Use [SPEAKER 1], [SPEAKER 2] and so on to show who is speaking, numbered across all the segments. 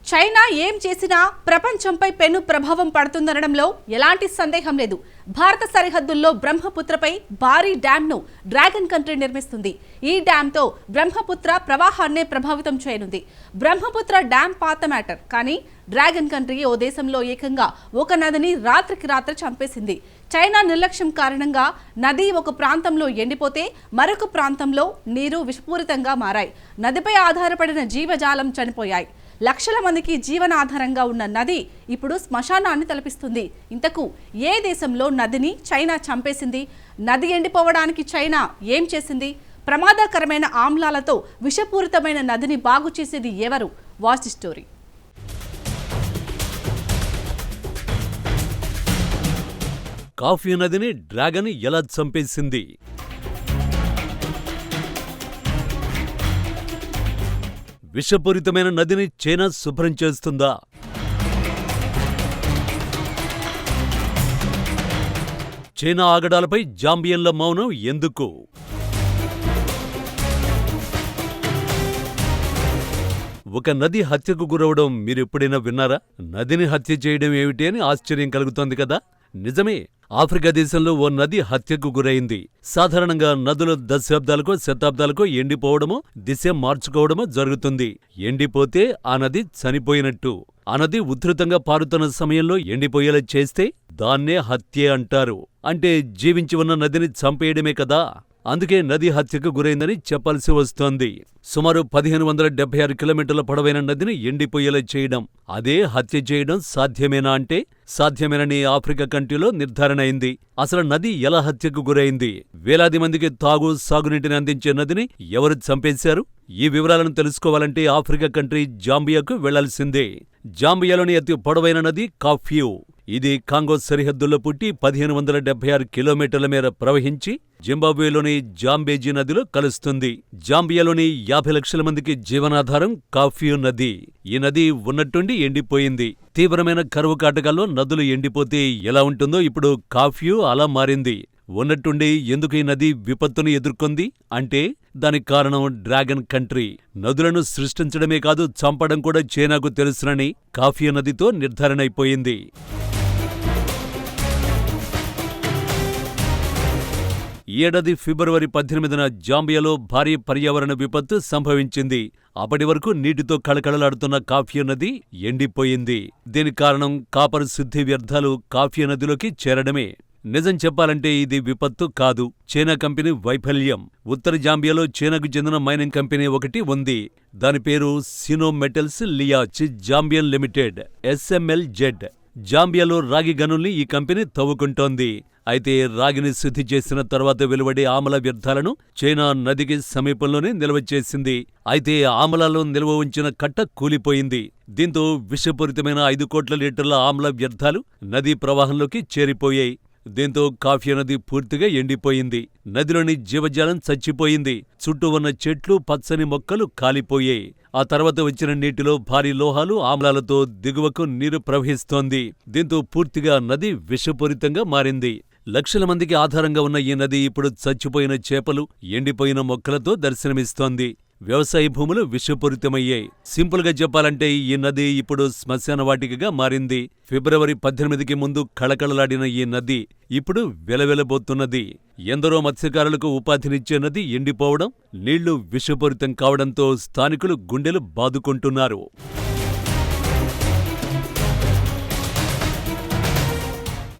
[SPEAKER 1] China ఏం చేసినా ప్రపంచంపై పెను ప్రభావం పడుతుందనడంలో ఎలాంటి సందేహం లేదు. భారత సరిహద్దుల్లో బ్రహ్మపుత్రపై భారీ డ్యాంను డ్రాగన్ కంట్రీ నిర్మిస్తుంది. ఈ డ్యాంతో బ్రహ్మపుత్ర ప్రవాహాన్నే ప్రభావితం చేయనుంది. బ్రహ్మపుత్ర డ్యాం పాత మ్యాటర్, కానీ డ్రాగన్ కంట్రీ ఓ దేశంలో ఏకంగా ఒక నదిని రాత్రికి రాత్రి చంపేసింది. చైనా నిర్లక్ష్యం కారణంగా నది ఒక ప్రాంతంలో ఎండిపోతే మరొక ప్రాంతంలో నీరు విషపూరితంగా మారాయి. నదిపై ఆధారపడిన జీవజాలం చనిపోయాయి. లక్షల మందికి జీవనాధారంగా ఉన్న నది ఇప్పుడు శ్మశానాన్ని తలపిస్తుంది. ఇంతకు ఏ దేశంలో నదిని చైనా చంపేసింది? నది ఎండిపోవడానికి చైనా ఏం చేసింది? ప్రమాదకరమైన ఆమ్లాలతో విషపూరితమైన నదిని బాగు చేసేది ఎవరు? Watch story.
[SPEAKER 2] కాఫీ నదిని డ్రాగన్ ఎలా చంపేసింది? విషపూరితమైన నదిని చైనా శుభ్రం చేస్తుందా? చైనా ఆగడాలపై జాంబియన్ల మౌనం ఎందుకు? ఒక నది హత్యకు గురవడం మీరెప్పుడైనా విన్నారా? నదిని హత్య చేయడం ఏమిటి అని ఆశ్చర్యం కలుగుతోంది కదా. నిజమే, ఆఫ్రికా దేశంలో ఓ నది హత్యకు గురైంది. సాధారణంగా నదులు దశాబ్దాలకో శతాబ్దాలకో ఎండిపోవడమో దిశ మార్చుకోవడమో జరుగుతుంది. ఎండిపోతే ఆ నది చనిపోయినట్టు. ఆ నది ఉధృతంగా పారుతున్న సమయంలో ఎండిపోయేలా చేస్తే దాన్నే హత్యే అంటారు. అంటే జీవించి ఉన్న నదిని చంపేయడమే కదా. అందుకే నది హత్యకు గురైందని చెప్పాల్సి వస్తోంది. సుమారు 1576 కిలోమీటర్ల పొడవైన నదిని ఎండిపోయేలా చేయడం, అదే హత్య చేయడం సాధ్యమేనా అంటే సాధ్యమేనని ఆఫ్రికా కంట్రీలో నిర్ధారణ అయింది. అసలు నది ఎలా హత్యకు గురైంది? వేలాది మందికి సాగునీటిని అందించే నదిని ఎవరు చంపేశారు? ఈ వివరాలను తెలుసుకోవాలంటే ఆఫ్రికా కంట్రీ జాంబియాకు వెళ్లాల్సిందే. జాంబియాలోని అతి పొడవైన నది కాఫ్యూ. ఇది కాంగో సరిహద్దుల్లో పుట్టి 1576 కిలోమీటర్ల మేర ప్రవహించి జింబాబ్వేలోని జాంబేజీ నదిలో కలుస్తుంది. జాంబియాలోని 50 లక్షల మందికి జీవనాధారం కాఫ్యూ నది. ఈ నది ఉన్నట్టుండి ఎండిపోయింది. తీవ్రమైన కరువు కాటకాల్లో నదులు ఎండిపోతే ఎలా ఉంటుందో ఇప్పుడు కాఫ్యూ అలా మారింది. ఉన్నట్టుండి ఎందుకు ఈ నది విపత్తును ఎదుర్కొంది అంటే దానికి కారణం డ్రాగన్ కంట్రీ. నదులను సృష్టించడమే కాదు, చంపడం కూడా చైనాకు తెలుసునని కాఫ్యూ నదితో నిర్ధారణ అయిపోయింది. ఈ ఏడాది ఫిబ్రవరి 18న జాంబియాలో భారీ పర్యావరణ విపత్తు సంభవించింది. అప్పటి వరకు నీటితో కళకళలాడుతున్న కాఫ్యూ నది ఎండిపోయింది. దీనికి కారణం కాపర్ శుద్ధి వ్యర్థాలు కాఫ్యూ నదిలోకి చేరడమే. నిజం చెప్పాలంటే ఇది విపత్తు కాదు, చైనా కంపెనీ వైఫల్యం. ఉత్తర జాంబియాలో చైనాకు చెందిన మైనింగ్ కంపెనీ ఒకటి ఉంది. దాని పేరు సినో మెటల్స్ లియాచ్ జాంబియన్ లిమిటెడ్ SMLZ. జాంబియాలో రాగి గనుల్ని ఈ కంపెనీ తవ్వుకుంటోంది. అయితే రాగిని శుద్ధి చేసిన తర్వాత వెలువడే ఆమ్ల వ్యర్థాలను చైనా నదికి సమీపంలోనే నిల్వ చేసింది. అయితే ఆమ్లాలో నిల్వ ఉంచిన కట్ట కూలిపోయింది. దీంతో విషపూరితమైన 5 కోట్ల లీటర్ల ఆమ్ల వ్యర్థాలు నదీ ప్రవాహంలోకి చేరిపోయాయి. దీంతో కాఫ్యూ నది పూర్తిగా ఎండిపోయింది. నదిలోని జీవజాలం చచ్చిపోయింది. చుట్టూ ఉన్న చెట్లు, పచ్చని మొక్కలు కాలిపోయాయి. ఆ తర్వాత వచ్చిన నీటిలో భారీ లోహాలు, ఆమ్లాలతో దిగువకు నీరు ప్రవహిస్తోంది. దీంతో పూర్తిగా నది విషపూరితంగా మారింది. లక్షల మందికి ఆధారంగా ఉన్న ఈ నది ఇప్పుడు చచ్చిపోయిన చేపలు, ఎండిపోయిన మొక్కలతో దర్శనమిస్తోంది. వ్యవసాయ భూములు విషపూరితమయ్యాయి. సింపుల్గా చెప్పాలంటే ఈ నది ఇప్పుడు శ్మశాన వాటికగా మారింది. ఫిబ్రవరి 18కి ముందు కళకళలాడిన ఈ నది ఇప్పుడు వెలవెలబోతున్నది. ఎందరో మత్స్యకారులకు ఉపాధినిచ్చే నది ఎండిపోవడం, నీళ్లు విషపూరితం కావడంతో స్థానికులు గుండెలు బాదుకుంటున్నారు.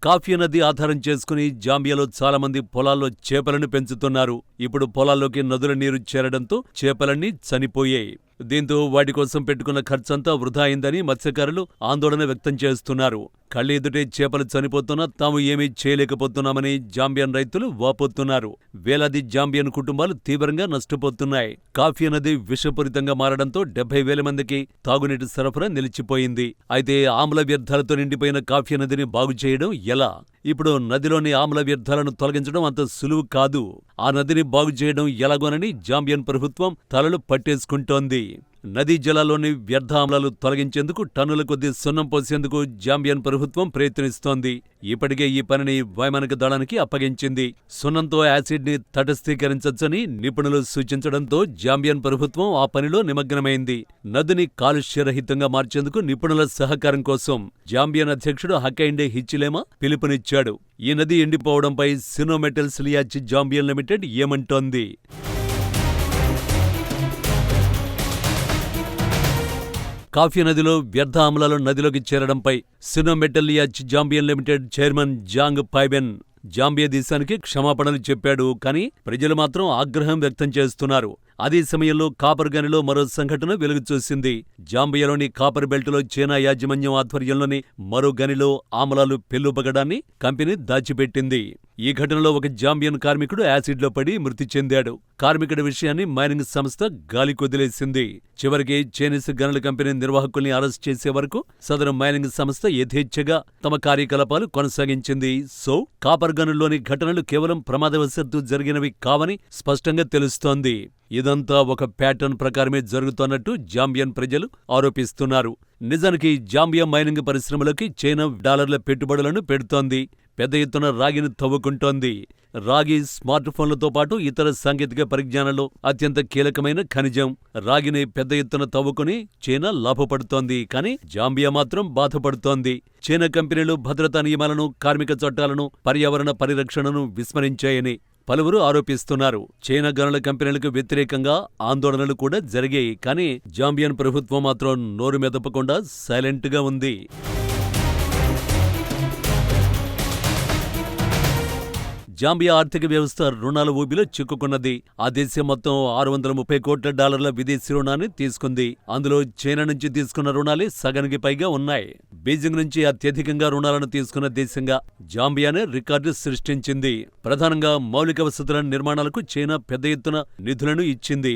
[SPEAKER 2] కాఫ్యూ నది ఆధారం చేసుకుని జాంబియాలో చాలా మంది పొలాల్లో చేపలను పెంచుతున్నారు. ఇప్పుడు పొలాల్లోకి నదుల నీరు చేరడంతో చేపలన్నీ చనిపోయాయి. దీంతో వాటి కోసం పెట్టుకున్న ఖర్చంతా వృధా అయిందని మత్స్యకారులు ఆందోళన వ్యక్తం చేస్తున్నారు. కళ్ళెదుటే చేపలు చనిపోతున్నా తాము ఏమీ చేయలేకపోతున్నామని జాంబియన్ రైతులు వాపోతున్నారు. వేలాది జాంబియన్ కుటుంబాలు తీవ్రంగా నష్టపోతున్నాయి. కాఫ్యూ నది విషపూరితంగా మారడంతో 70,000 మందికి తాగునీటి సరఫరా నిలిచిపోయింది. అయితే ఆమ్ల వ్యర్థాలతో నిండిపోయిన కాఫ్యూ నదిని బాగు చేయడం ఎలా? ఇప్పుడు నదిలోని ఆమ్ల వ్యర్థాలను తొలగించడం అంత సులువు కాదు. ఆ నదిని బాగు చేయడం ఎలాగోనని జాంబియన్ ప్రభుత్వం తలలు పట్టేసుకుంటోంది. నదీ జలాల్లోని వ్యర్థ ఆమ్లాలు తొలగించేందుకు టన్నుల కొద్దీ సున్నం పోసేందుకు జాంబియన్ ప్రభుత్వం ప్రయత్నిస్తోంది. ఇప్పటికే ఈ పనిని వైమానిక దళానికి అప్పగించింది. సున్నంతో యాసిడ్ ని తటస్థీకరించొచ్చని నిపుణులు సూచించడంతో జాంబియన్ ప్రభుత్వం ఆ పనిలో నిమగ్నమైంది. నదిని కాలుష్యరహితంగా మార్చేందుకు నిపుణుల సహకారం కోసం జాంబియన్ అధ్యక్షుడు హకైండే హిచిలేమా పిలుపునిచ్చాడు. ఈ నది ఎండిపోవడంపై Sino Metals Leach Zambian Limited ఏమంటోంది? కాఫీ నదిలో వ్యర్థ ఆమ్లాలు నదిలోకి చేరడంపై Sino Metal Leach Zambian Limited chairman Zhang Peiben Zambia దేశానికి క్షమాపణలు చెప్పాడు. కానీ ప్రజలు మాత్రం ఆగ్రహం వ్యక్తం చేస్తున్నారు. అదే సమయంలో కాపర్ గనిలో మరో సంఘటన వెలుగుచూసింది. జాంబియాలోని కాపర్ బెల్టులో చైనా యాజమాన్యం ఆధ్వర్యంలోని మరో గనిలో ఆమ్లాలు పెల్లుబగడాన్ని కంపెనీ దాచిపెట్టింది. ఈ ఘటనలో ఒక జాంబియన్ కార్మికుడు యాసిడ్లో పడి మృతి చెందాడు. కార్మికుడి విషయాన్ని మైనింగ్ సంస్థ గాలికొదిలేసింది. చివరికి చైనీస్ గనుల కంపెనీ నిర్వాహకుల్ని అరెస్ట్ చేసే వరకు సదరు మైనింగ్ సంస్థ యథేచ్ఛగా తమ కార్యకలాపాలు కొనసాగించింది. సో కాపర్ గనుల్లోని ఘటనలు కేవలం ప్రమాదవశాత్తు జరిగినవి కావని స్పష్టంగా తెలుస్తోంది. ఇదంతా ఒక ప్యాటర్న్ ప్రకారమే జరుగుతున్నట్టు జాంబియన్ ప్రజలు ఆరోపిస్తున్నారు. నిజానికి జాంబియా మైనింగ్ పరిశ్రమలోకి చైనా డాలర్ల పెట్టుబడులను పెడుతోంది. పెద్ద ఎత్తున రాగిని తవ్వుకుంటోంది. రాగి స్మార్ట్ ఫోన్లతో పాటు ఇతర సాంకేతిక పరిజ్ఞానంలో అత్యంత కీలకమైన ఖనిజం. రాగిని పెద్ద ఎత్తున తవ్వుకుని చైనా లాభపడుతోంది. కానీ జాంబియా మాత్రం బాధపడుతోంది. చైనా కంపెనీలు భద్రతా నియమాలను, కార్మిక చట్టాలను, పర్యావరణ పరిరక్షణను విస్మరించాయని పలువురు ఆరోపిస్తున్నారు. చైనా గనుల కంపెనీలకు వ్యతిరేకంగా ఆందోళనలు కూడా జరిగాయి. కానీ జాంబియన్ ప్రభుత్వం మాత్రం నోరు మెదపకుండా సైలెంట్గా ఉంది. జాంబియా ఆర్థిక వ్యవస్థ రుణాల ఊబిలో చిక్కుకున్నది. ఆ దేశం మొత్తం $630 కోట్ల విదేశీ రుణాన్ని తీసుకుంది. అందులో చైనా నుంచి తీసుకున్న రుణాలే సగానికి పైగా ఉన్నాయి. బీజింగ్ నుంచి అత్యధికంగా రుణాలను తీసుకున్న దేశంగా జాంబియానే రికార్డు సృష్టించింది. ప్రధానంగా మౌలిక వసతుల నిర్మాణాలకు చైనా పెద్ద ఎత్తున నిధులను ఇచ్చింది.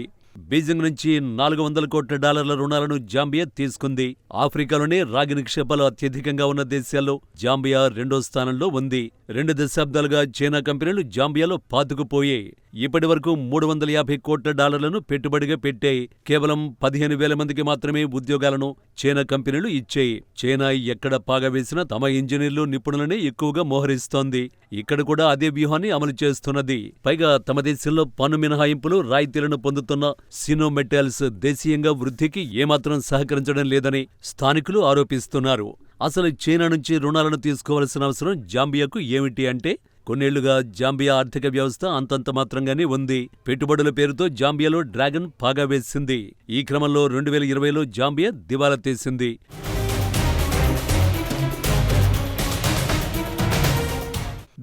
[SPEAKER 2] బీజింగ్ నుంచి $400 కోట్ల రుణాలను జాంబియా తీసుకుంది. ఆఫ్రికాలోనే రాగి నిక్షేపాలు అత్యధికంగా ఉన్న దేశాల్లో జాంబియా 2వ స్థానంలో ఉంది. 2 దశాబ్దాలుగా చైనా కంపెనీలు జాంబియాలో పాతుకుపోయాయి. ఇప్పటి వరకు $350 కోట్ల పెట్టుబడిగా పెట్టాయి. కేవలం 15,000 మందికి మాత్రమే ఉద్యోగాలను చైనా కంపెనీలు ఇచ్చాయి. చైనా ఎక్కడ పాగా వేసినా తమ ఇంజనీర్లు, నిపుణులనే ఎక్కువగా మోహరిస్తోంది. ఇక్కడ కూడా అదే వ్యూహాన్ని అమలు చేస్తున్నది. పైగా తమ దేశంలో పన్ను మినహాయింపులు, రాయితీలను పొందుతున్న సినో మెటల్స్ దేశీయంగా వృద్ధికి ఏమాత్రం సహకరించడం లేదని స్థానికులు ఆరోపిస్తున్నారు. అసలు చైనా నుంచి రుణాలను తీసుకోవాల్సిన అవసరం జాంబియాకు ఏమిటి అంటే, కొన్నేళ్లుగా జాంబియా ఆర్థిక వ్యవస్థ అంతంత మాత్రంగానే ఉంది. పెట్టుబడుల పేరుతో జాంబియాలో డ్రాగన్ పాగా వేసింది. ఈ క్రమంలో 2020లో జాంబియా దివాలా తీసింది.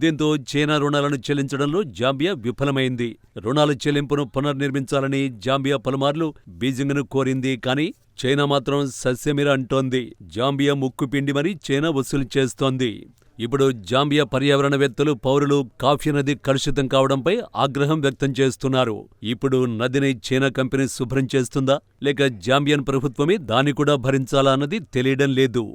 [SPEAKER 2] దీంతో చైనా రుణాలను చెల్లించడంలో జాంబియా విఫలమైంది. రుణాల చెల్లింపును పునర్నిర్మించాలని జాంబియా పలుమార్లు బీజింగ్ను కోరింది. కానీ చైనా మాత్రం సస్యమిర అంటోంది. జాంబియా ముక్కు పిండి మరీ చైనా వసూలు చేస్తోంది. ఇప్పుడు జాంబియా పర్యావరణవేత్తలు, పౌరులు కాఫీ నది కలుషితం కావడంపై ఆగ్రహం వ్యక్తం చేస్తున్నారు. ఇప్పుడు నదిని చైనా కంపెనీ శుభ్రం చేస్తుందా, లేక జాంబియన్ ప్రభుత్వమే దాన్ని కూడా భరించాలా అన్నది తెలియడం లేదు.